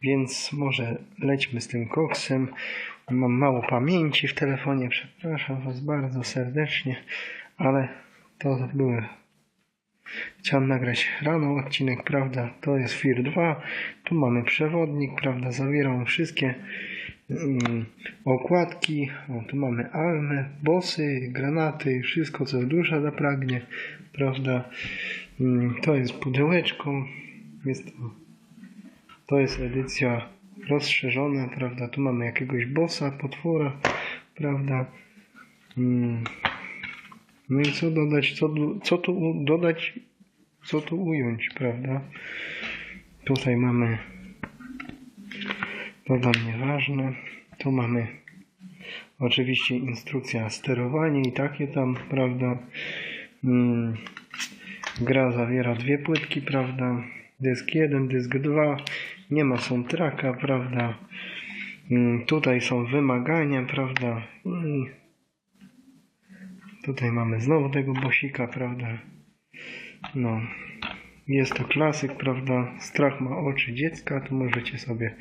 więc może lećmy z tym koksem. Mam mało pamięci w telefonie, przepraszam Was bardzo serdecznie, ale to były... Chciałem nagrać rano odcinek, prawda, to jest FIR 2, tu mamy przewodnik, prawda, zawierał wszystkie okładki, tu mamy almę, bossy, granaty, wszystko co dusza zapragnie, prawda, to jest pudełeczko, to jest edycja rozszerzona, prawda, tu mamy jakiegoś bossa, potwora, prawda, no i co dodać, co tu dodać, co tu ująć, prawda? Tutaj mamy, to dla mnie ważne, tu mamy oczywiście instrukcja sterowania i takie tam, prawda? Gra zawiera 2 płytki, prawda? Dysk 1, dysk 2, nie ma soundtracka, prawda? Tutaj są wymagania, prawda? I tutaj mamy znowu tego bossika, prawda? No, jest to klasyk, prawda? Strach ma oczy dziecka, tu możecie sobie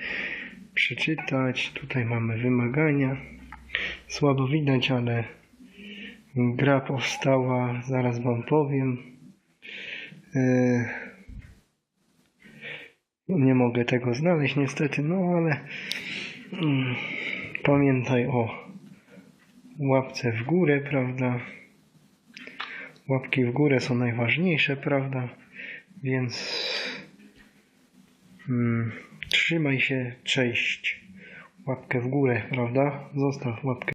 przeczytać. Tutaj mamy wymagania. Słabo widać, ale gra powstała, zaraz Wam powiem. Nie mogę tego znaleźć niestety, no ale pamiętaj o łapce w górę, prawda? Łapki w górę są najważniejsze, prawda? Więc trzymaj się, cześć. Łapkę w górę, prawda? Zostaw łapkę.